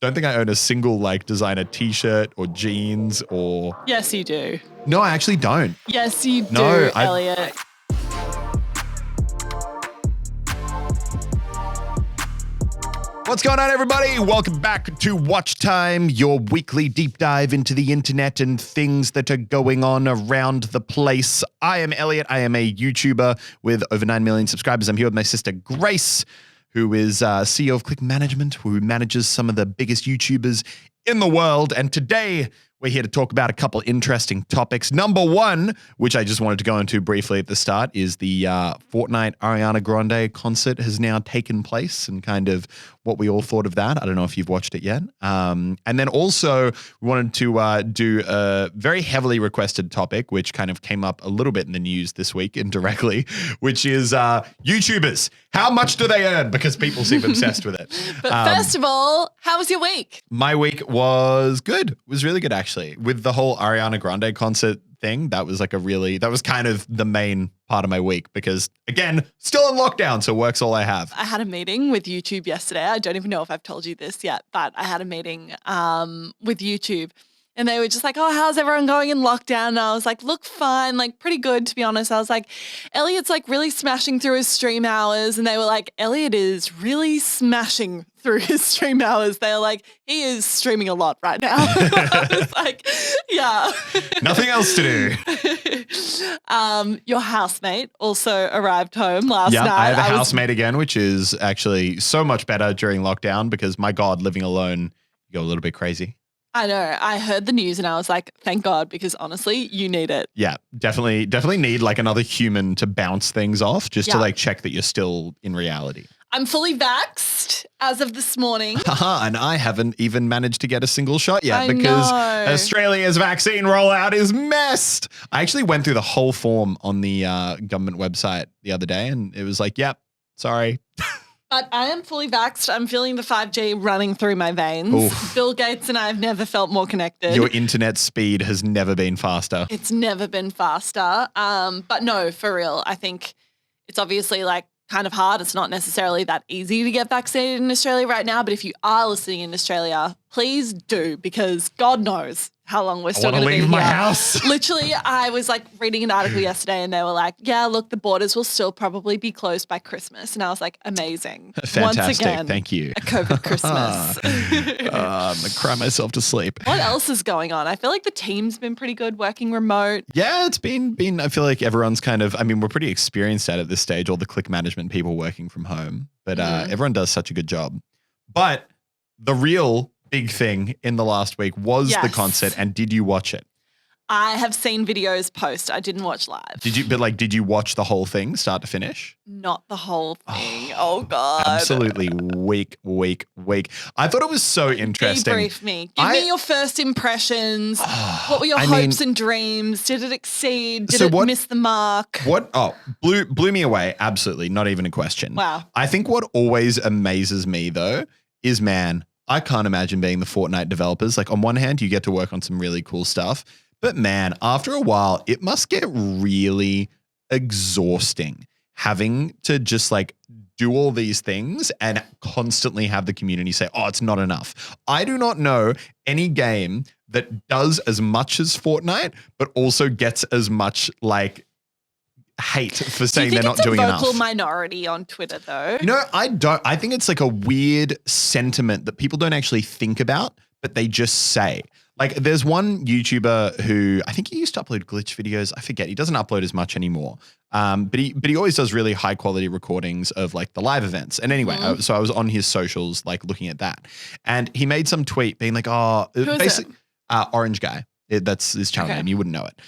don't think I own a single like designer t-shirt or jeans or... Yes, you do. No, I actually don't. Yes, you do, Elliot. What's going on, everybody? Welcome back to Watchtime, your weekly deep dive into the internet and things that are going on around the place. I am Elliot. I am a YouTuber with over 9 million subscribers. I'm here with my sister Grace, who is CEO of Click Management, who manages some of the biggest YouTubers in the world. And today, we're here to talk about a couple interesting topics. Number one, which I just wanted to go into briefly at the start, is the Fortnite Ariana Grande concert has now taken place and kind of what we all thought of that. I don't know if you've watched it yet. And then also we wanted to do a very heavily requested topic, which kind of came up a little bit in the news this week indirectly, which is YouTubers. How much do they earn? Because people seem obsessed with it. But first of all, how was your week? My week was good. It was really good, actually. With the whole Ariana Grande concert thing, that was kind of the main part of my week because, again, still in lockdown, so work's all I have. I had a meeting with YouTube yesterday. I don't even know if I've told you this yet, but I had a meeting with YouTube. And they were just like, oh, how's everyone going in lockdown? And I was like, look, fine, like pretty good, to be honest. I was like, Elliot's like really smashing through his stream hours. And they were like, Elliot is really smashing through his stream hours. They were like, he is streaming a lot right now. I was like, yeah. Nothing else to do. Your housemate also arrived home last night. I have a housemate again, which is actually so much better during lockdown because, my God, living alone, you go a little bit crazy. I know. I heard the news and I was like, thank God, because honestly, you need it. Yeah, definitely need like another human to bounce things off just to like check that you're still in reality. I'm fully vaxxed as of this morning. And I haven't even managed to get a single shot yet because Australia's vaccine rollout is messed. I actually went through the whole form on the government website the other day and it was like, yep, sorry. But I am fully vaxxed. I'm feeling the 5G running through my veins. Oof. Bill Gates and I have never felt more connected. Your internet speed has never been faster. It's never been faster. But no, for real, I think it's obviously like kind of hard. It's not necessarily that easy to get vaccinated in Australia right now. But if you are listening in Australia, please do, because God knows how long we're still going to be here. I want to leave my house. Literally, I was like reading an article yesterday and they were like, yeah, look, the borders will still probably be closed by Christmas. And I was like, amazing. Fantastic. Once again, thank you. A COVID Christmas. I'm going to cry myself to sleep. What else is going on? I feel like the team's been pretty good working remote. Yeah, it's been, I feel like everyone's kind of, I mean, we're pretty experienced at this stage, all the Click Management people working from home, but everyone does such a good job. But the real big thing in the last week was the concert, and did you watch it? I have seen videos post. I didn't watch live. Did you watch the whole thing start to finish? Not the whole thing. Oh God. Absolutely weak. I thought it was so interesting. Debrief me. Give me your first impressions. What were your hopes and dreams? Did it exceed? Did it miss the mark? Blew me away. Absolutely. Not even a question. Wow. I think what always amazes me though is, man, I can't imagine being the Fortnite developers. Like, on one hand, you get to work on some really cool stuff, but man, after a while, it must get really exhausting having to just like do all these things and constantly have the community say, oh, it's not enough. I do not know any game that does as much as Fortnite, but also gets as much like hate for saying they're not doing enough. Do you think it's a vocal minority on Twitter though? No, I don't. I think it's like a weird sentiment that people don't actually think about, but they just say. Like, there's one YouTuber who I think he used to upload glitch videos. I forget. He doesn't upload as much anymore. But he always does really high quality recordings of like the live events. And anyway, so I was on his socials like looking at that, and he made some tweet being like, "Oh, basically, Orange Guy." That's his channel name. You wouldn't know it.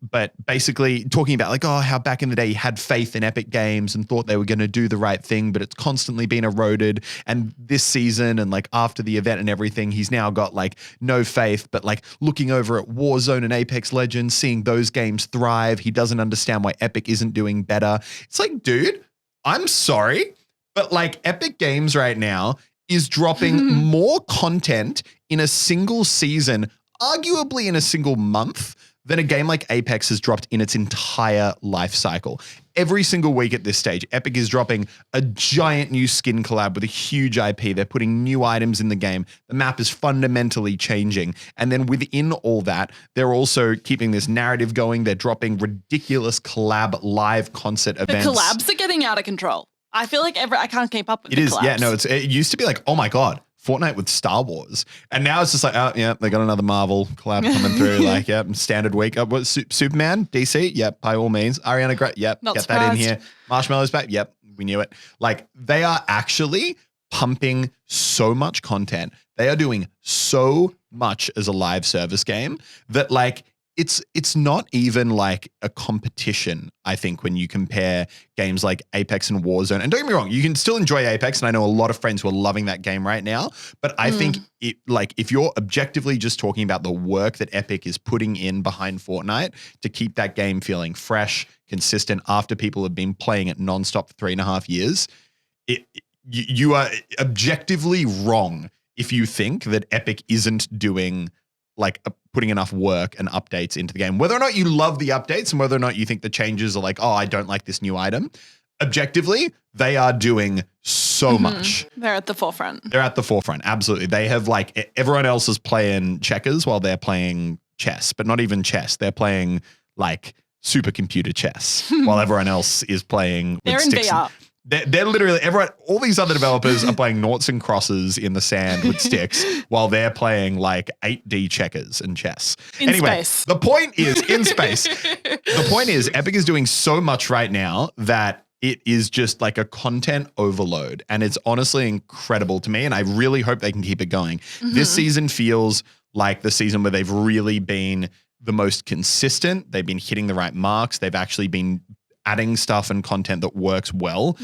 But basically talking about like, oh, how back in the day he had faith in Epic Games and thought they were going to do the right thing, but it's constantly been eroded. And this season and like after the event and everything, he's now got like no faith, but like looking over at Warzone and Apex Legends, seeing those games thrive. He doesn't understand why Epic isn't doing better. It's like, dude, I'm sorry, but like Epic Games right now is dropping more content in a single season, arguably in a single month, than a game like Apex has dropped in its entire life cycle. Every single week at this stage, Epic is dropping a giant new skin collab with a huge IP. They're putting new items in the game. The map is fundamentally changing. And then within all that, they're also keeping this narrative going. They're dropping ridiculous collab live concert events. The collabs are getting out of control. I feel like I can't keep up with the collabs. Yeah, no, it used to be like, oh my God, Fortnite with Star Wars. And now it's just like, oh, yeah, they got another Marvel collab coming through. Like, yeah, standard week. What, Superman, DC? Yep, by all means. Ariana Grande, yep, Not get surprised. that in here. Marshmallow's back, yep, we knew it. Like, they are actually pumping so much content. They are doing so much as a live service game that, like, it's not even like a competition, I think, when you compare games like Apex and Warzone. And don't get me wrong, you can still enjoy Apex, and I know a lot of friends who are loving that game right now. But I think if you're objectively just talking about the work that Epic is putting in behind Fortnite to keep that game feeling fresh, consistent after people have been playing it nonstop for 3.5 years, you are objectively wrong if you think that Epic isn't doing like putting enough work and updates into the game. Whether or not you love the updates and whether or not you think the changes are like, oh, I don't like this new item. Objectively, they are doing so much. They're at the forefront. They're at the forefront. Absolutely. They have like everyone else is playing checkers while they're playing chess, but not even chess. They're playing like supercomputer chess while everyone else is playing. They're in VR. They're literally all these other developers are playing noughts and crosses in the sand with sticks while they're playing like 8D checkers and chess. In space. The point is in space. The point is Epic is doing so much right now that it is just like a content overload, and it's honestly incredible to me. And I really hope they can keep it going. This season feels like the season where they've really been the most consistent. They've been hitting the right marks. They've actually been adding stuff and content that works well.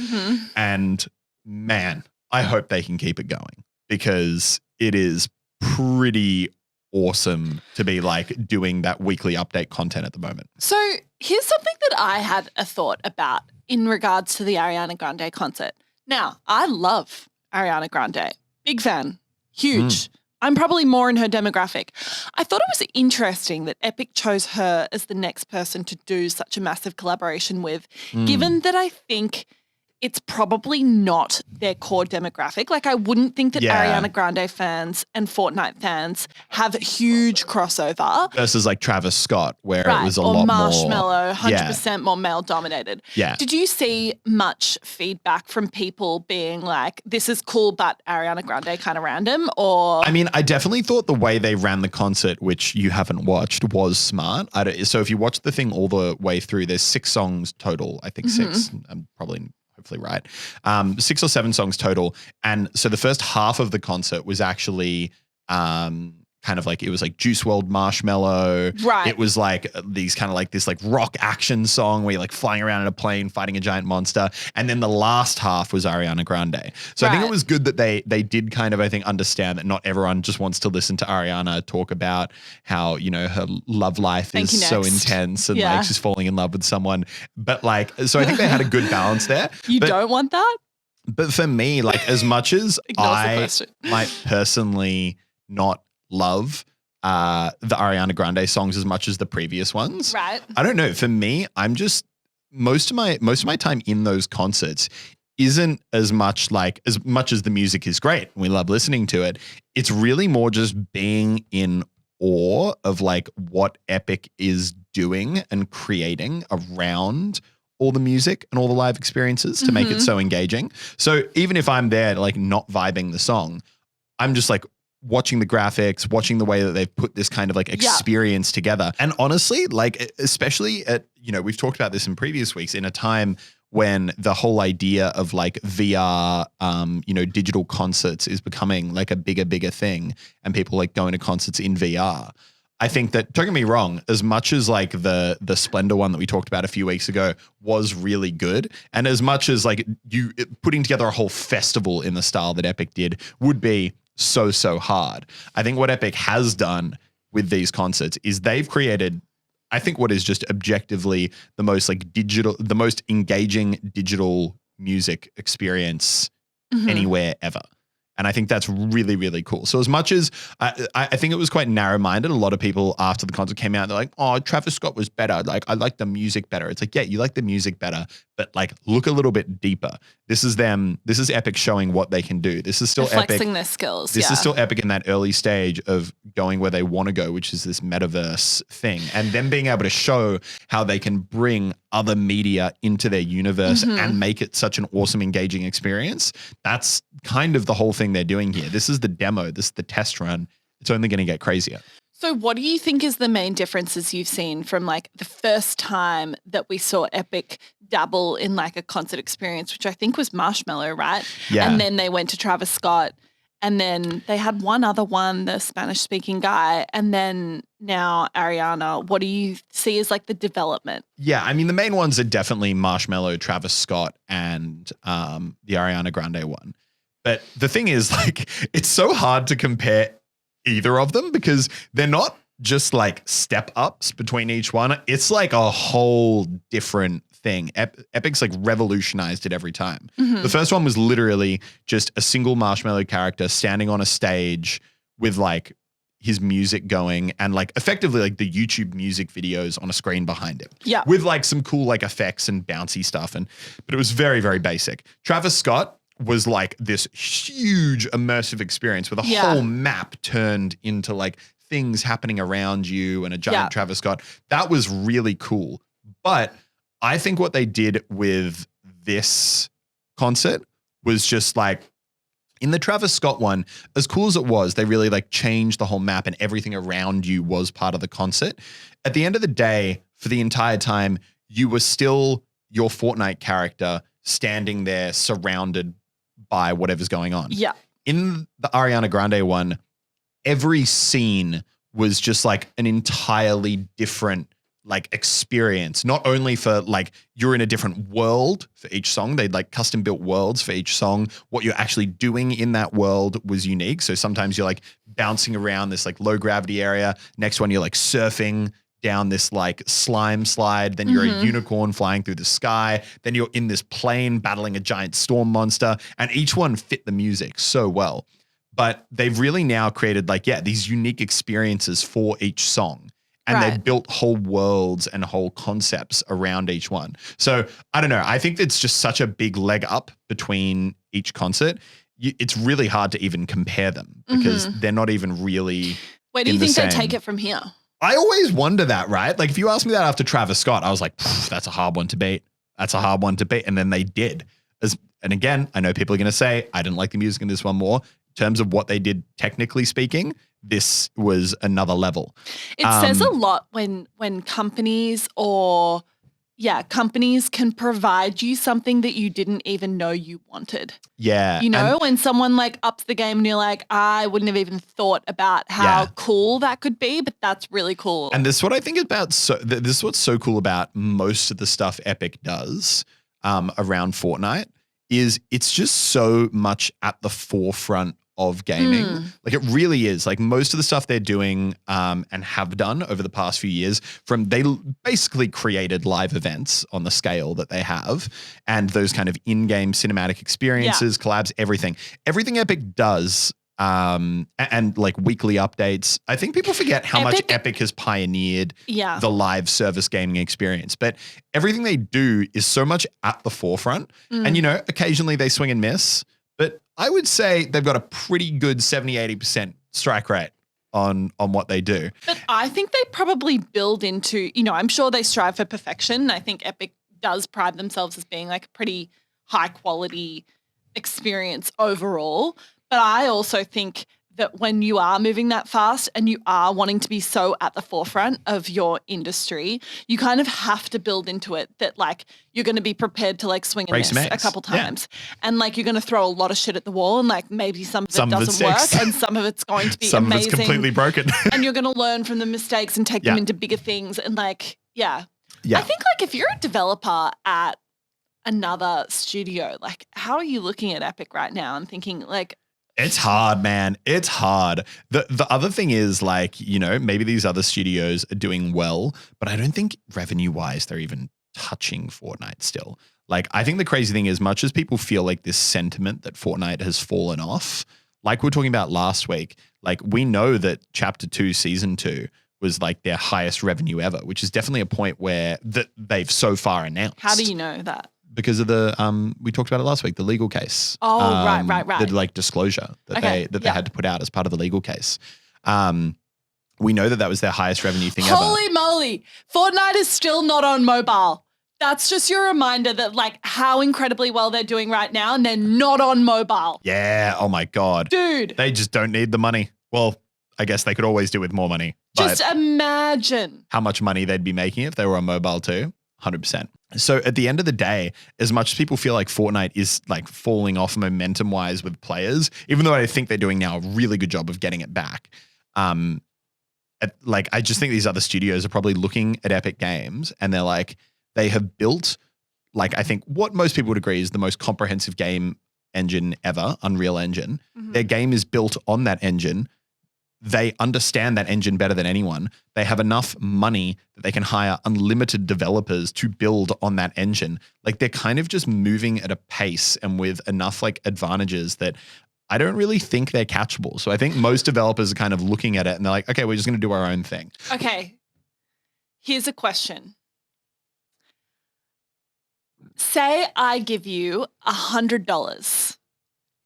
And man, I hope they can keep it going because it is pretty awesome to be like doing that weekly update content at the moment. So here's something that I had a thought about in regards to the Ariana Grande concert. Now, I love Ariana Grande. Big fan. Huge. I'm probably more in her demographic. I thought it was interesting that Epic chose her as the next person to do such a massive collaboration with, given that I think it's probably not their core demographic. Like, I wouldn't think that Ariana Grande fans and Fortnite fans have huge crossover. Versus like Travis Scott, where it was a lot more. Or Marshmallow, 100% more male dominated. Yeah. Did you see much feedback from people being like, this is cool, but Ariana Grande kind of random? Or I mean, I definitely thought the way they ran the concert, which you haven't watched, was smart. So if you watch the thing all the way through, there's 6 songs total. I think 6. I'm probably hopefully right. 6 or 7 songs total. And so the first half of the concert was actually kind of like, it was like Juice WRLD Marshmallow. Right. It was like these kind of like this like rock action song where you're like flying around in a plane, fighting a giant monster. And then the last half was Ariana Grande. So I think it was good that they did kind of, I think, understand that not everyone just wants to listen to Ariana talk about how, you know, her love life is so intense and like she's falling in love with someone. But like, so I think they had a good balance there. You don't want that? But for me, like as much as I might personally not love the Ariana Grande songs as much as the previous ones. Right. I don't know. For me, I'm just most of my time in those concerts isn't as much as the music is great. We love listening to it. It's really more just being in awe of like what Epic is doing and creating around all the music and all the live experiences to make it so engaging. So even if I'm there like not vibing the song, I'm just like watching the graphics, watching the way that they've put this kind of like experience together. And honestly, like, especially at, you know, we've talked about this in previous weeks in a time when the whole idea of like VR, you know, digital concerts is becoming like a bigger thing and people like going to concerts in VR. I think that, don't get me wrong, as much as like the Splendor one that we talked about a few weeks ago was really good, and as much as like putting together a whole festival in the style that Epic did would be so hard. I think what Epic has done with these concerts is they've created, I think, what is just objectively the most like the most engaging digital music experience anywhere ever. And I think that's really, really cool. So as much as I think it was quite narrow-minded, a lot of people after the concert came out, they're like, oh, Travis Scott was better. Like, I like the music better. It's like, yeah, you like the music better, but like look a little bit deeper. This is Epic showing what they can do. This is still flexing Epic. their skills. This is still Epic in that early stage of going where they want to go, which is this metaverse thing. And then being able to show how they can bring other media into their universe and make it such an awesome, engaging experience. That's kind of the whole thing they're doing here. This is the demo. This is the test run. It's only going to get crazier. So what do you think is the main differences you've seen from like the first time that we saw Epic dabble in like a concert experience, which I think was Marshmello, right? Yeah. And then they went to Travis Scott, and then they had one other one, the Spanish speaking guy, and then now Ariana. What do you see as like the development? Yeah, I mean, the main ones are definitely Marshmello, Travis Scott, and the Ariana Grande one. But the thing is, like, it's so hard to compare either of them because they're not just like step ups between each one. It's like a whole different thing. Epic's like revolutionized it every time. The first one was literally just a single Marshmello character standing on a stage with like his music going and like effectively like the YouTube music videos on a screen behind him. Yeah. With like some cool like effects and bouncy stuff. But it was very, very basic. Travis Scott was like this huge immersive experience with a whole map turned into like things happening around you and a giant Travis Scott. That was really cool. But I think what they did with this concert was just like, in the Travis Scott one, as cool as it was, they really like changed the whole map and everything around you was part of the concert. At the end of the day, for the entire time, you were still your Fortnite character standing there surrounded by whatever's going on. Yeah. In the Ariana Grande one, every scene was just like an entirely different like experience, not only for like you're in a different world for each song. They'd like custom built worlds for each song. What you're actually doing in that world was unique. So sometimes you're like bouncing around this like low gravity area. Next one, you're like surfing down this like slime slide. Then you're a unicorn flying through the sky. Then you're in this plane battling a giant storm monster. And each one fit the music so well. But they've really now created like, these unique experiences for each song. And they built whole worlds and whole concepts around each one. So I don't know. I think it's just such a big leg up between each concert. It's really hard to even compare them because they're not even really. Where do you think they take it from here? I always wonder that, right? Like if you asked me that after Travis Scott, I was like, that's a hard one to beat. That's a hard one to beat. And then they did. And again, I know people are going to say, I didn't like the music in this one more. In terms of what they did, technically speaking, this was another level. It says a lot when companies companies can provide you something that you didn't even know you wanted. Yeah. You know, when someone like ups the game and you're like, I wouldn't have even thought about how cool that could be, but that's really cool. And this is what I think about. This is what's so cool about most of the stuff Epic does around Fortnite is it's just so much at the forefront of gaming. Like it really is. Like most of the stuff they're doing and have done over the past few years, they basically created live events on the scale that they have and those kind of in-game cinematic experiences, collabs, everything. Everything Epic does and like weekly updates. I think people forget how much Epic has pioneered the live service gaming experience. But everything they do is so much at the forefront. And, you know, occasionally they swing and miss. But I would say they've got a pretty good 70-80% strike rate on what they do. But I think they probably build into, you know, I'm sure they strive for perfection. I think Epic does pride themselves as being like a pretty high quality experience overall. But I also think that when you are moving that fast and you are wanting to be so at the forefront of your industry, you kind of have to build into it that like you're going to be prepared to like swing and miss a couple times. And like you're going to throw a lot of shit at the wall and like maybe some of it doesn't work and some of it's going to be some amazing. Some of it's completely broken. And you're going to learn from the mistakes and take them into bigger things and like, I think like if you're a developer at another studio, like how are you looking at Epic right now and thinking like, it's hard, man. It's hard. The other thing is like, you know, maybe these other studios are doing well, but I don't think revenue-wise they're even touching Fortnite still. Like, I think the crazy thing is much as people feel like this sentiment that Fortnite has fallen off, like we were talking about last week, like we know that Chapter 2, Season 2 was like their highest revenue ever, which is definitely a point where that they've so far announced. How do you know that? Because of the we talked about it last week, the legal case. Oh, right. The like disclosure that they had to put out as part of the legal case. We know that was their highest revenue thing ever. Holy moly. Fortnite is still not on mobile. That's just your reminder that like how incredibly well they're doing right now and they're not on mobile. Yeah. Oh my God. Dude. They just don't need the money. Well, I guess they could always do with more money. Just imagine how much money they'd be making if they were on mobile too. 100%. So at the end of the day, as much as people feel like Fortnite is like falling off momentum wise with players, even though I think they're doing now a really good job of getting it back. I just think these other studios are probably looking at Epic Games and they're like, they have built like, I think what most people would agree is the most comprehensive game engine ever, Unreal Engine. Mm-hmm. Their game is built on that engine. They understand that engine better than anyone. They have enough money that they can hire unlimited developers to build on that engine. Like they're kind of just moving at a pace and with enough like advantages that I don't really think they're catchable. So I think most developers are kind of looking at it and they're like, okay, we're just going to do our own thing. Okay. Here's a question. Say I give you $100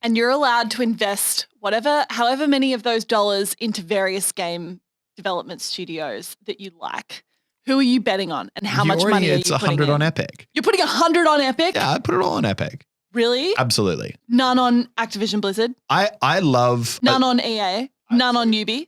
and you're allowed to invest however many of those dollars into various game development studios that you like. Who are you betting on and how much money are you putting in? It's 100 on Epic. You're putting 100 on Epic? Yeah, I put it all on Epic. Really? Absolutely. None on Activision Blizzard? I love... None on EA? None on Newbie?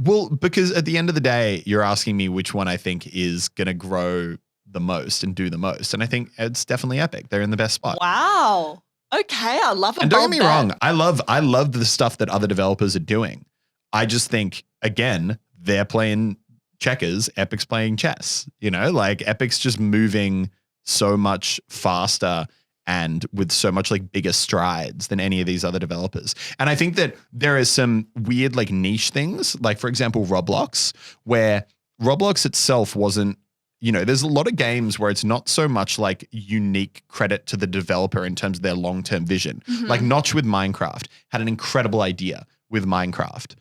Well, because at the end of the day, you're asking me which one I think is going to grow the most and do the most. And I think it's definitely Epic. They're in the best spot. Wow. Okay, I love it. And don't get me wrong, I love the stuff that other developers are doing. I just think, again, they're playing checkers, Epic's playing chess. You know, like Epic's just moving so much faster and with so much like bigger strides than any of these other developers. And I think that there is some weird like niche things, like for example, Roblox, where Roblox itself wasn't, you know, there's a lot of games where it's not so much like unique credit to the developer in terms of their long-term vision. Mm-hmm. Like Notch with Minecraft had an incredible idea with Minecraft,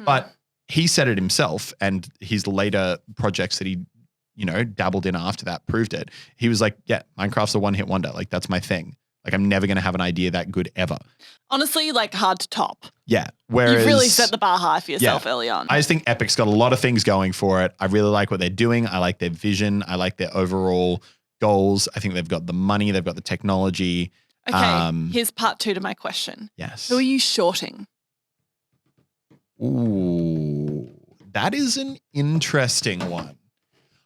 but he said it himself and his later projects that he, you know, dabbled in after that proved it. He was like, yeah, Minecraft's a one-hit wonder. Like that's my thing. Like I'm never going to have an idea that good ever. Honestly, like hard to top. Yeah. Whereas you've really set the bar high for yourself early on. I just think Epic's got a lot of things going for it. I really like what they're doing. I like their vision. I like their overall goals. I think they've got the money. They've got the technology. Okay. Here's part 2 to my question. Yes. Who are you shorting? Ooh, that is an interesting one.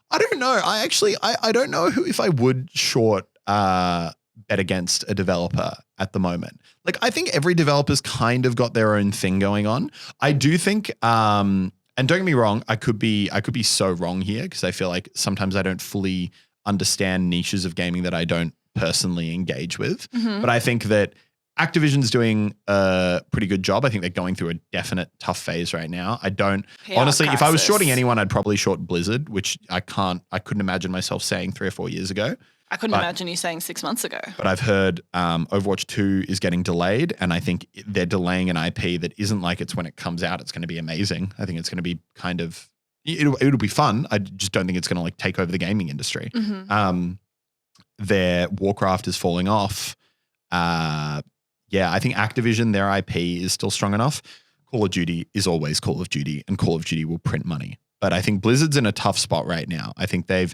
I don't know. I don't know if I would short bet against a developer at the moment. Like I think every developer's kind of got their own thing going on. I do think, and don't get me wrong, I could be so wrong here because I feel like sometimes I don't fully understand niches of gaming that I don't personally engage with. Mm-hmm. But I think that Activision's doing a pretty good job. I think they're going through a definite tough phase right now. Honestly, if I was shorting anyone, I'd probably short Blizzard, which I couldn't imagine myself saying 3 or 4 years ago. I couldn't imagine you saying 6 months ago. But I've heard Overwatch 2 is getting delayed, and I think they're delaying an IP that isn't like it's when it comes out, it's going to be amazing. I think it's going to be kind of, it'll be fun. I just don't think it's going to like take over the gaming industry. Mm-hmm. Their Warcraft is falling off. I think Activision, their IP is still strong enough. Call of Duty is always Call of Duty, and Call of Duty will print money. But I think Blizzard's in a tough spot right now. I think they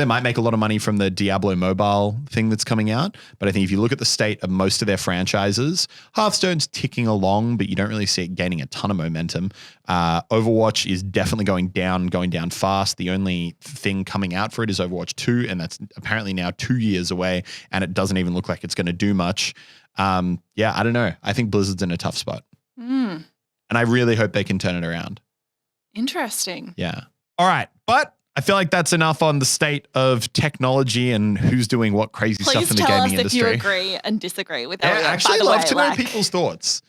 might make a lot of money from the Diablo mobile thing that's coming out. But I think if you look at the state of most of their franchises, Hearthstone's ticking along, but you don't really see it gaining a ton of momentum. Overwatch is definitely going down fast. The only thing coming out for it is Overwatch 2, and that's apparently now 2 years away, and it doesn't even look like it's going to do much. I don't know. I think Blizzard's in a tough spot. And I really hope they can turn it around. Interesting. Yeah. All right. But I feel like that's enough on the state of technology and who's doing what crazy stuff in the gaming industry. Please tell us if you agree and disagree with that. I actually love to know people's thoughts.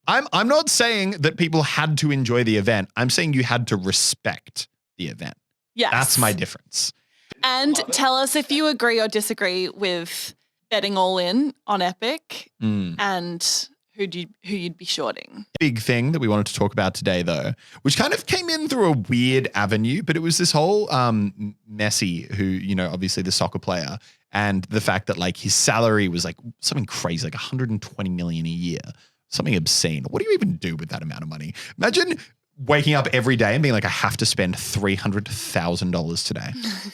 I'm not saying that people had to enjoy the event. I'm saying you had to respect the event. Yes. That's my difference. And tell us if you agree or disagree with betting all in on Epic and who you'd be shorting. Big thing that we wanted to talk about today, though, which kind of came in through a weird avenue, but it was this whole Messi, who, you know, obviously the soccer player, and the fact that like his salary was like something crazy, like 120 million a year, something obscene. What do you even do with that amount of money? Imagine waking up every day and being like, I have to spend $300,000 today.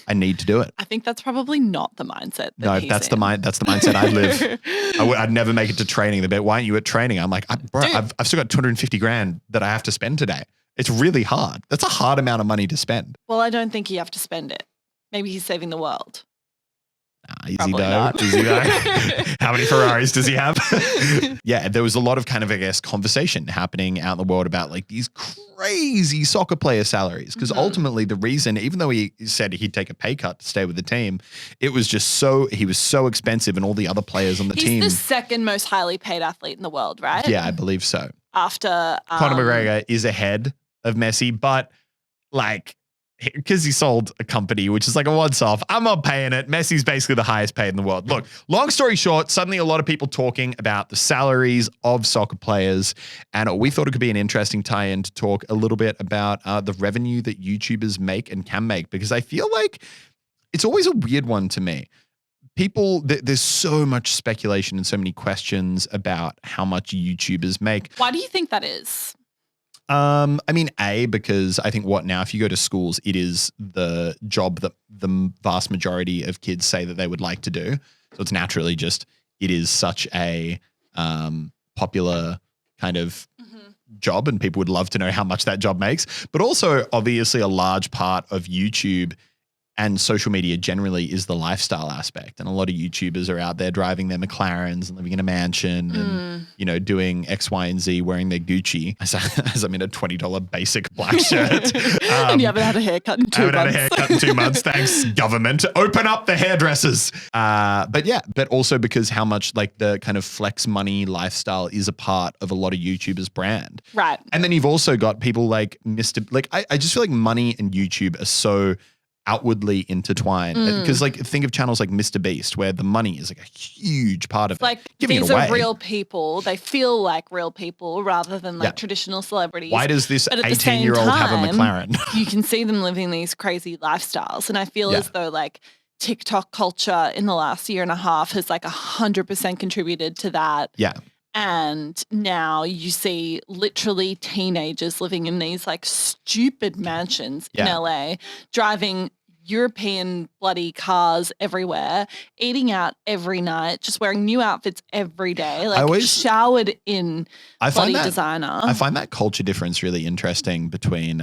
I need to do it. I think that's probably not the mindset. That's the mindset I live. I'd never make it to training. They'd be like, why aren't you at training? I'm like, I've still got 250 grand that I have to spend today. It's really hard. That's a hard amount of money to spend. Well, I don't think you have to spend it. Maybe he's saving the world. Easy though. How many Ferraris does he have? Yeah, there was a lot of kind of, I guess, conversation happening out in the world about like these crazy soccer player salaries. Because ultimately the reason, even though he said he'd take a pay cut to stay with the team, it was just he was so expensive and all the other players on the team. He's the second most highly paid athlete in the world, right? Yeah, I believe so. After Conor McGregor is ahead of Messi, but like, because he sold a company, which is like a once-off. I'm not paying it. Messi's basically the highest paid in the world. Look, long story short, suddenly a lot of people talking about the salaries of soccer players. And we thought it could be an interesting tie-in to talk a little bit about the revenue that YouTubers make and can make, because I feel like it's always a weird one to me. There's so much speculation and so many questions about how much YouTubers make. Why do you think that is? I mean, because I think if you go to schools, it is the job that the vast majority of kids say that they would like to do. So it's naturally it is such a popular kind of job, and people would love to know how much that job makes. But also, obviously, a large part of YouTube and social media generally is the lifestyle aspect. And a lot of YouTubers are out there driving their McLarens and living in a mansion and, you know, doing X, Y, and Z, wearing their Gucci as I'm in a $20 basic black shirt. And you haven't had a haircut in 2 months. I haven't had a haircut in 2 months. Thanks, government. Open up the hairdressers. But also because how much like the kind of flex money lifestyle is a part of a lot of YouTubers' brand. Right. And then you've also got people like I just feel like money and YouTube are so outwardly intertwined, because like think of channels like Mr. Beast, where the money is like a huge part of like it. These are real people. They feel like real people rather than like traditional celebrities. Why does this 18-year-old have a McLaren? You can see them living these crazy lifestyles, and I feel as though like TikTok culture in the last year and a half has like 100% contributed to that. Yeah. And now you see literally teenagers living in these like stupid mansions in LA, driving European bloody cars everywhere, eating out every night, just wearing new outfits every day, like showered in bloody designer. I find that culture difference really interesting between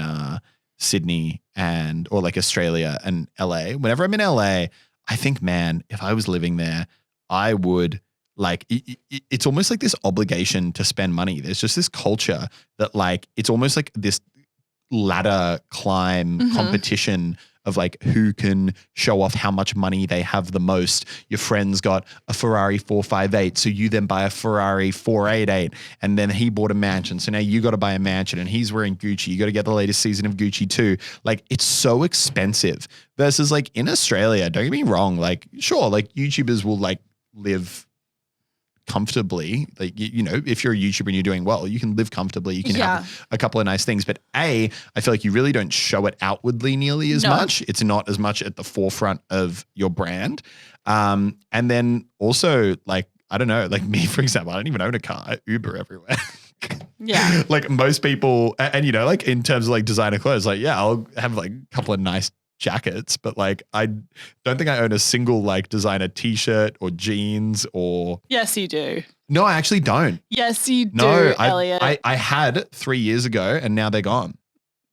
Sydney or like Australia and LA. Whenever I'm in LA, I think, man, if I was living there, I would like, it's almost like this obligation to spend money. There's just this culture that like, it's almost like this ladder climb competition of like who can show off how much money they have the most. Your friend's got a Ferrari 458, so you then buy a Ferrari 488, and then he bought a mansion, so now you got to buy a mansion, and he's wearing Gucci. You got to get the latest season of Gucci too. Like, it's so expensive. Versus like in Australia, don't get me wrong, like sure, like YouTubers will like live comfortably. Like, you know, if you're a YouTuber and you're doing well, you can live comfortably. You can have a couple of nice things. But I feel like you really don't show it outwardly nearly as much. It's not as much at the forefront of your brand. And then also, like, I don't know, like me, for example, I don't even own a car. I Uber everywhere. Yeah. Like most people, and you know, like in terms of like designer clothes, like, yeah, I'll have like a couple of nice jackets, but like I don't think I own a single like designer t-shirt or jeans or. Yes, you do. No, I actually don't. Yes, you do, Elliot. I had 3 years ago and now they're gone.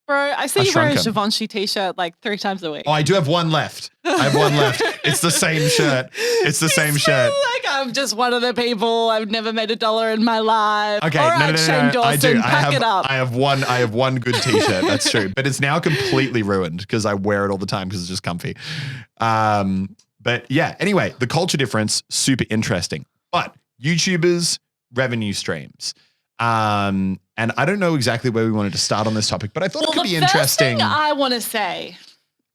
Bro, I see you wear a Givenchy t-shirt like 3 times a week. Oh, I do have one left. I have one left. It's the same shirt. It's the same shirt. Like, I'm just one of the people. I've never made $1 in my life. Okay, all right, Shane Dawson, I do. pack it up. I have one good t-shirt. That's true. But it's now completely ruined because I wear it all the time because it's just comfy. But yeah, anyway, the culture difference, super interesting. But YouTubers, revenue streams. And I don't know exactly where we wanted to start on this topic, but I thought it could be interesting. The first thing I want to say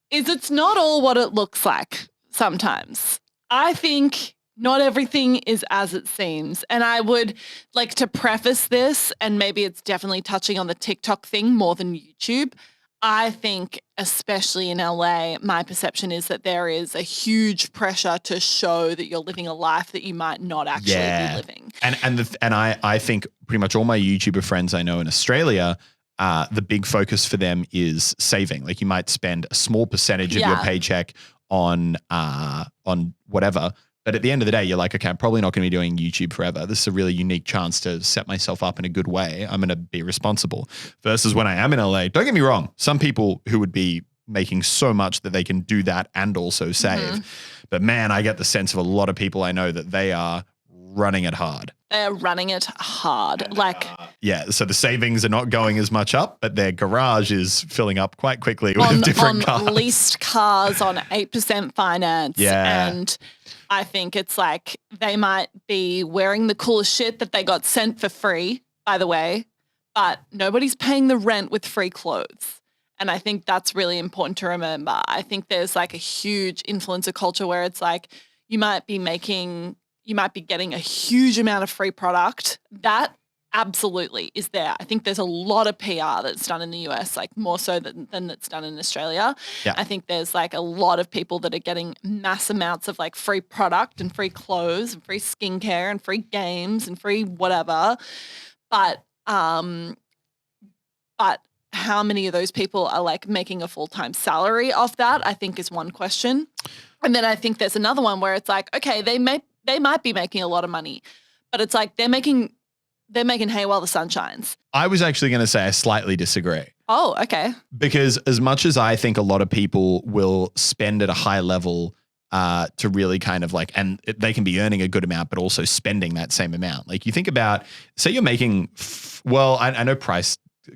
is it's not all what it looks like sometimes. I think not everything is as it seems. And I would like to preface this, and maybe it's definitely touching on the TikTok thing more than YouTube. I think, especially in LA, my perception is that there is a huge pressure to show that you're living a life that you might not actually be living. And I think pretty much all my YouTuber friends I know in Australia, the big focus for them is saving. Like you might spend a small percentage of your paycheck on whatever. But at the end of the day, you're like, okay, I'm probably not going to be doing YouTube forever. This is a really unique chance to set myself up in a good way. I'm going to be responsible. Versus when I am in LA, don't get me wrong, some people who would be making so much that they can do that and also save. But man, I get the sense of a lot of people I know that they are running it hard. They're running it hard. So the savings are not going as much up, but their garage is filling up quite quickly with different cars. On leased cars on 8% finance. Yeah. And I think it's like they might be wearing the coolest shit that they got sent for free, by the way, but nobody's paying the rent with free clothes. And I think that's really important to remember. I think there's like a huge influencer culture where it's like you might be getting a huge amount of free product. That absolutely is there. I think there's a lot of PR that's done in the US, like more so than that's done in Australia. Yeah. I think there's like a lot of people that are getting mass amounts of like free product and free clothes and free skincare and free games and free whatever. But how many of those people are like making a full-time salary off that, I think is one question. And then I think there's another one where it's like, okay, they might be making a lot of money, but it's like they're making hay while the sun shines. I was actually going to say I slightly disagree. Oh, okay. Because as much as I think a lot of people will spend at a high level to really kind of like, and they can be earning a good amount, but also spending that same amount. Like you think about, say you're making, I know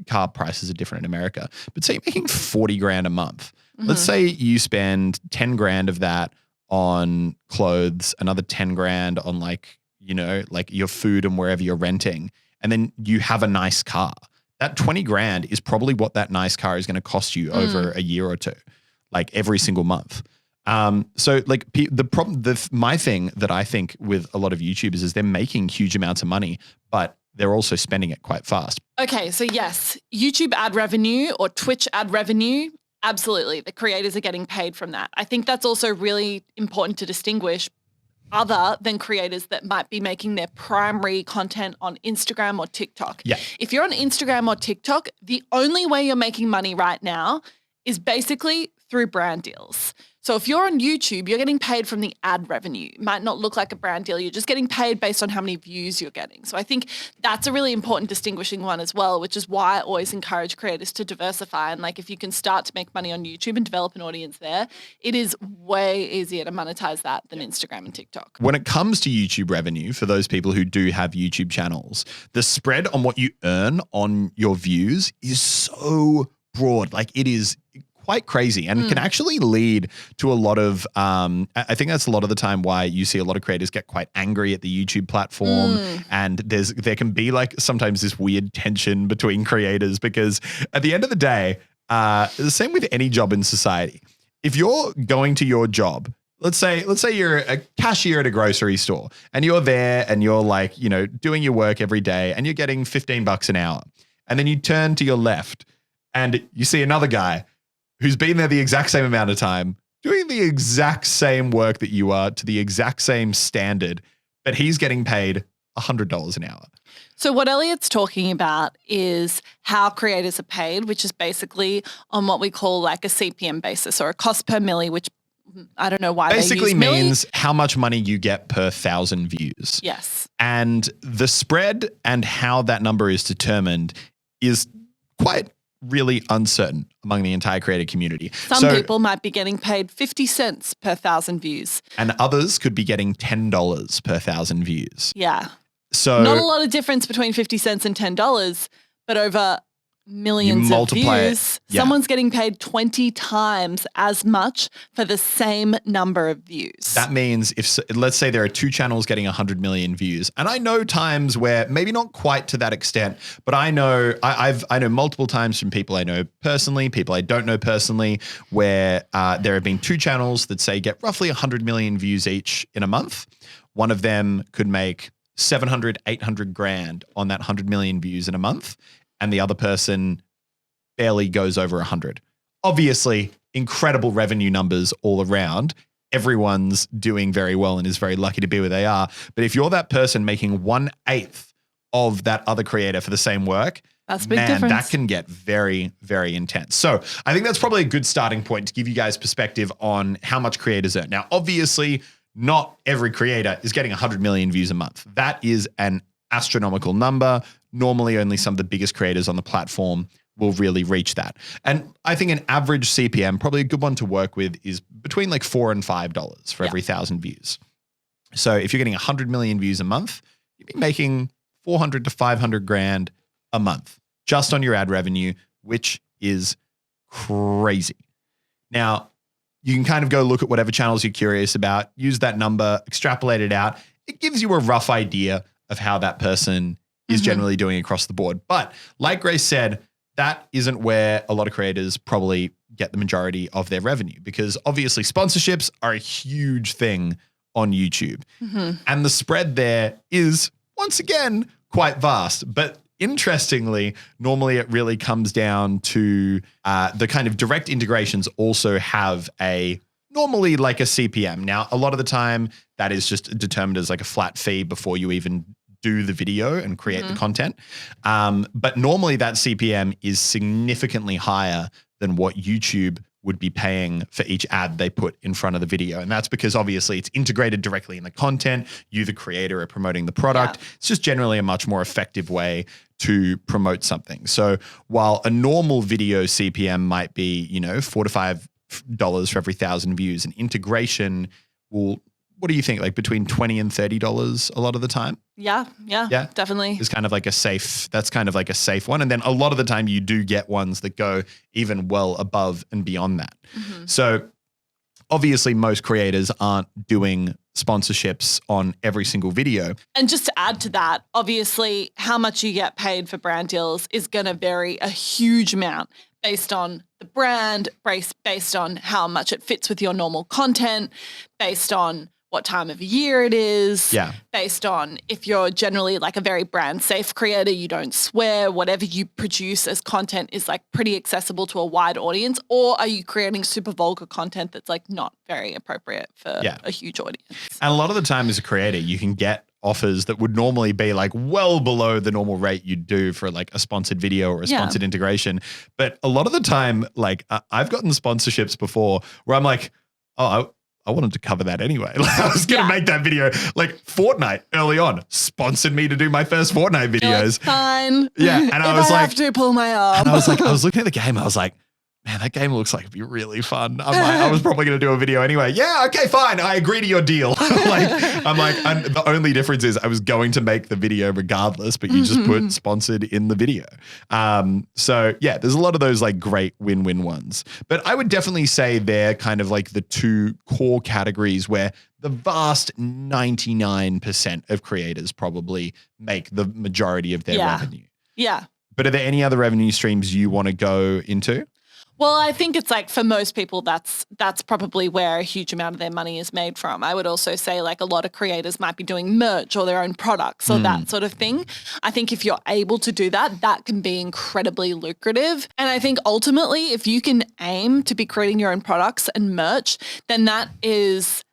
car prices are different in America, but say you're making 40 grand a month. Let's say you spend 10 grand of that on clothes, another 10 grand on like your food and wherever you're renting. And then you have a nice car. That 20 grand is probably what that nice car is going to cost you over a year or two, like every single month. So like my thing that I think with a lot of YouTubers is they're making huge amounts of money, but they're also spending it quite fast. Okay. So yes, YouTube ad revenue or Twitch ad revenue, absolutely. The creators are getting paid from that. I think that's also really important to distinguish other than creators that might be making their primary content on Instagram or TikTok. Yeah. If you're on Instagram or TikTok, the only way you're making money right now is basically through brand deals. So if you're on YouTube, you're getting paid from the ad revenue. It might not look like a brand deal. You're just getting paid based on how many views you're getting. So I think that's a really important distinguishing one as well, which is why I always encourage creators to diversify. And like if you can start to make money on YouTube and develop an audience there, it is way easier to monetize that than Instagram and TikTok. When it comes to YouTube revenue, for those people who do have YouTube channels, the spread on what you earn on your views is so broad. Like it is quite crazy and can actually lead to a lot of, I think that's a lot of the time why you see a lot of creators get quite angry at the YouTube platform. And there can be like sometimes this weird tension between creators because at the end of the day, the same with any job in society. If you're going to your job, let's say you're a cashier at a grocery store and you're there and you're like, doing your work every day and you're getting $15 an hour. And then you turn to your left and you see another guy who's been there the exact same amount of time, doing the exact same work that you are to the exact same standard, but he's getting paid $100 an hour. So what Elliot's talking about is how creators are paid, which is basically on what we call like a CPM basis or a cost per milli, which I don't know why basically they use means how much money you get per 1,000 views. Yes. And the spread and how that number is determined is quite really uncertain among the entire creator community. Some people might be getting paid 50 cents per 1,000 views. And others could be getting $10 per 1,000 views. Yeah. So not a lot of difference between 50 cents and $10, but over millions of views, someone's getting paid 20 times as much for the same number of views. That means let's say there are two channels getting 100 million views, and I know times where maybe not quite to that extent, but I know I know multiple times from people I know personally, people I don't know personally, where there have been two channels that say get roughly 100 million views each in a month. one of them could make 700, 800 grand on that 100 million views in a month, and the other person barely goes over 100. Obviously, incredible revenue numbers all around. Everyone's doing very well and is very lucky to be where they are. But if you're that person making 1/8 of that other creator for the same work, that's a big difference. That can get very, very intense. So I think that's probably a good starting point to give you guys perspective on how much creators earn. Now, obviously, not every creator is getting 100 million views a month. That is an astronomical number. Normally, only some of the biggest creators on the platform will really reach that. And I think an average CPM, probably a good one to work with, is between like $4 and $5 for every 1,000 views. So if you're getting 100 million views a month, you'd be making 400 to 500 grand a month just on your ad revenue, which is crazy. Now, you can kind of go look at whatever channels you're curious about, use that number, extrapolate it out. It gives you a rough idea of how that person is generally doing across the board. But like Grace said, that isn't where a lot of creators probably get the majority of their revenue, because obviously sponsorships are a huge thing on YouTube. And the spread there is, once again, quite vast. But interestingly, normally it really comes down to the kind of direct integrations also have normally like a CPM. Now, a lot of the time that is just determined as like a flat fee before you even do the video and create the content. But normally that CPM is significantly higher than what YouTube would be paying for each ad they put in front of the video. And that's because obviously it's integrated directly in the content. You, the creator, are promoting the product. Yeah. It's just generally a much more effective way to promote something. So while a normal video CPM might be, $4 to $5 for every 1,000 views, an integration will, what do you think? Like between $20 and $30 a lot of the time? Yeah, definitely. It's kind of like that's kind of like a safe one. And then a lot of the time you do get ones that go even well above and beyond that. So obviously most creators aren't doing sponsorships on every single video. And just to add to that, obviously how much you get paid for brand deals is going to vary a huge amount based on the brand, based on how much it fits with your normal content, based on what time of year it is, based on if you're generally like a very brand safe creator, you don't swear, whatever you produce as content is like pretty accessible to a wide audience, or are you creating super vulgar content that's like not very appropriate for a huge audience? And a lot of the time as a creator, you can get offers that would normally be like well below the normal rate you'd do for like a sponsored video or a sponsored integration. But a lot of the time, like I've gotten sponsorships before where I'm like, oh, I wanted to cover that anyway. Like, I was going to make that video. Like Fortnite early on sponsored me to do my first Fortnite videos. Like, fine. Yeah. And I was like, have to pull my arm. And I was looking at the game. I was like, man, that game looks like it'd be really fun. I was probably going to do a video anyway. Yeah, okay, fine. I agree to your deal. And the only difference is I was going to make the video regardless, but you just put sponsored in the video. So yeah, there's a lot of those like great win-win ones. But I would definitely say they're kind of like the two core categories where the vast 99% of creators probably make the majority of their revenue. Yeah. But are there any other revenue streams you want to go into? Well, I think it's like for most people, that's probably where a huge amount of their money is made from. I would also say like a lot of creators might be doing merch or their own products or that sort of thing. I think if you're able to do that, that can be incredibly lucrative. And I think ultimately, if you can aim to be creating your own products and merch, then that is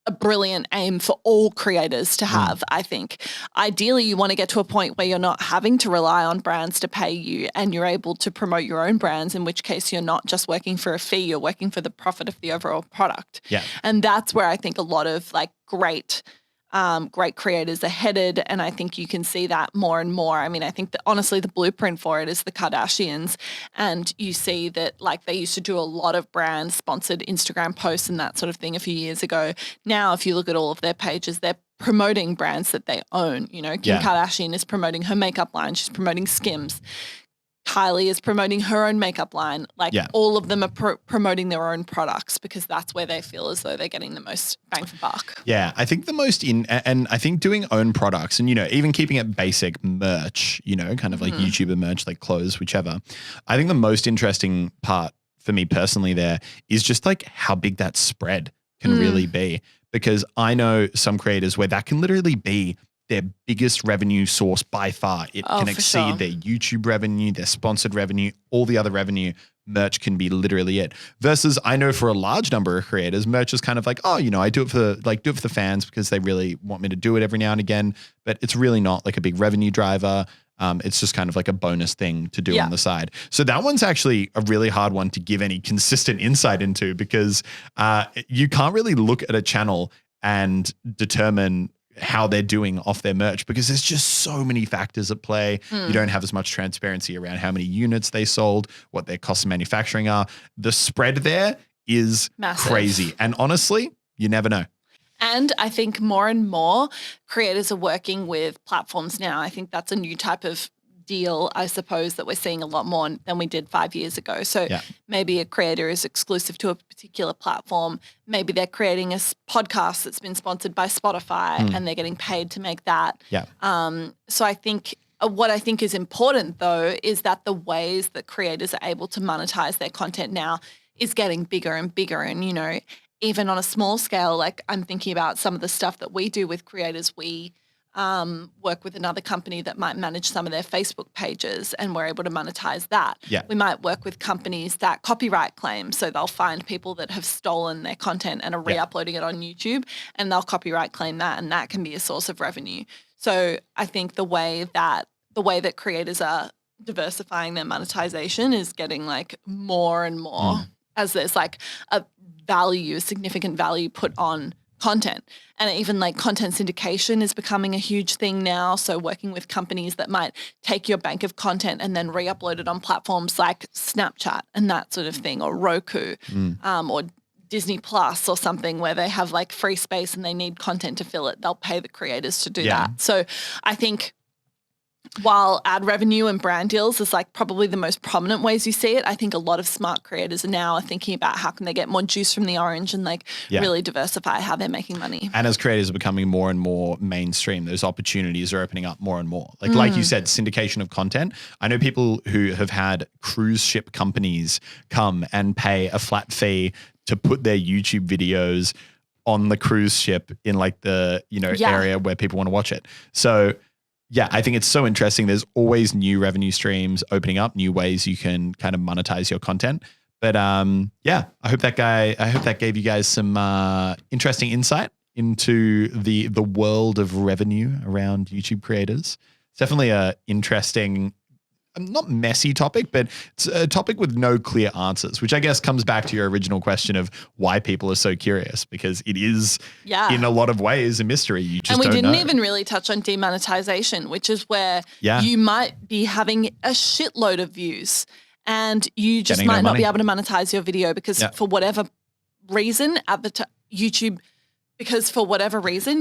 a brilliant aim for all creators to have, I think. Ideally, you want to get to a point where you're not having to rely on brands to pay you and you're able to promote your own brands, in which case you're not just working for a fee, you're working for the profit of the overall product. Yeah. And that's where I think a lot of like great creators are headed. And I think you can see that more and more. I mean, I think that honestly, the blueprint for it is the Kardashians. And you see that like they used to do a lot of brand sponsored Instagram posts and that sort of thing a few years ago. Now, if you look at all of their pages, they're promoting brands that they own. Kim Kardashian is promoting her makeup line. She's promoting Skims. Kylie is promoting her own makeup line. All of them are promoting their own products because that's where they feel as though they're getting the most bang for buck. Yeah, I think and I think doing own products and, even keeping it basic merch, kind of like YouTuber merch, like clothes, whichever. I think the most interesting part for me personally there is just like how big that spread can really be. because I know some creators where that can literally be their biggest revenue source by far. It can exceed their YouTube revenue, their sponsored revenue, all the other revenue. Merch can be literally it. Versus I know for a large number of creators, merch is kind of like, oh, I do it for the fans because they really want me to do it every now and again. But it's really not like a big revenue driver. It's just kind of like a bonus thing to do on the side. So that one's actually a really hard one to give any consistent insight into because you can't really look at a channel and determine how they're doing off their merch because there's just so many factors at play. You don't have as much transparency around how many units they sold, what their costs of manufacturing are. The spread there is massive. Crazy. And honestly, you never know. And I think more and more creators are working with platforms now. I think that's a new type of deal, I suppose, that we're seeing a lot more than we did 5 years ago. So maybe a creator is exclusive to a particular platform. Maybe they're creating a podcast that's been sponsored by Spotify and they're getting paid to make that. So I think what I think is important though is that the ways that creators are able to monetize their content now is getting bigger and bigger. And, even on a small scale, like I'm thinking about some of the stuff that we do with creators. We work with another company that might manage some of their Facebook pages and we're able to monetize that. We might work with companies that copyright claim. So they'll find people that have stolen their content and are re-uploading it on YouTube and they'll copyright claim that and that can be a source of revenue. So I think the way that creators are diversifying their monetization is getting like more and more as there's like a significant value put on content. And even like content syndication is becoming a huge thing now. So working with companies that might take your bank of content and then re-upload it on platforms like Snapchat and that sort of thing, or Roku, or Disney Plus or something where they have like free space and they need content to fill it. They'll pay the creators to do that. So I think while ad revenue and brand deals is like probably the most prominent ways you see it, I think a lot of smart creators are now thinking about how can they get more juice from the orange and like really diversify how they're making money. And as creators are becoming more and more mainstream, those opportunities are opening up more and more. Like you said, syndication of content. I know people who have had cruise ship companies come and pay a flat fee to put their YouTube videos on the cruise ship in like the, area where people want to watch it. So yeah, I think it's so interesting. There's always new revenue streams opening up, new ways you can kind of monetize your content. But I hope that gave you guys some interesting insight into the world of revenue around YouTube creators. It's definitely a interesting, not messy topic, but it's a topic with no clear answers, which I guess comes back to your original question of why people are so curious, because it is in a lot of ways a mystery. You just don't know. And we didn't even really touch on demonetization, which is where you might be having a shitload of views and you just might not be able to monetize your video because for whatever reason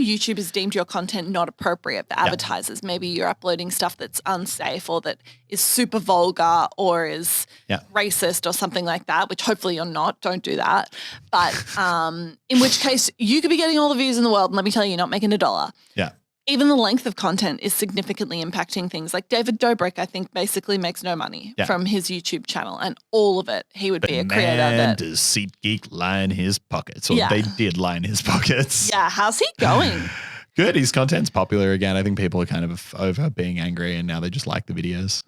YouTube has deemed your content not appropriate for advertisers. Maybe you're uploading stuff that's unsafe or that is super vulgar or is racist or something like that, which hopefully you're not. Don't do that. But in which case you could be getting all the views in the world and let me tell you, you're not making $1. Yeah. Even the length of content is significantly impacting things. Like David Dobrik, I think, basically makes no money from his YouTube channel, and all of it, he would be a creator. Man, does SeatGeek line his pockets, or they did line his pockets. Yeah, how's he going? Good. His content's popular again. I think people are kind of over being angry, and now they just like the videos.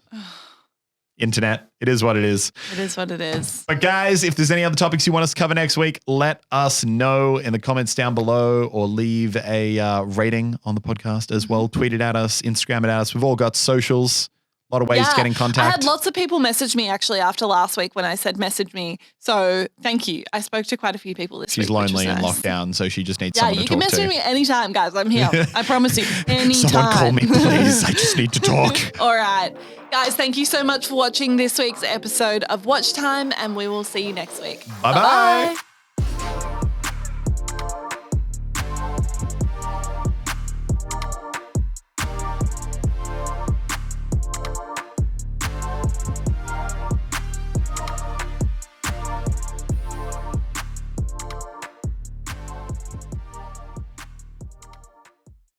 Internet, it is what it is. It is what it is. But guys, if there's any other topics you want us to cover next week, let us know in the comments down below or leave a rating on the podcast as well. Tweet it at us, Instagram it at us. We've all got socials. A lot of ways to get in contact. I had lots of people message me actually after last week when I said message me. So thank you. I spoke to quite a few people this week. She's lonely in lockdown, so she just needs someone to talk to. Yeah, you can message me anytime, guys. I'm here. I promise you. Anytime. Someone call me, please. I just need to talk. All right. Guys, thank you so much for watching this week's episode of Watchtime, and we will see you next week. Bye-bye.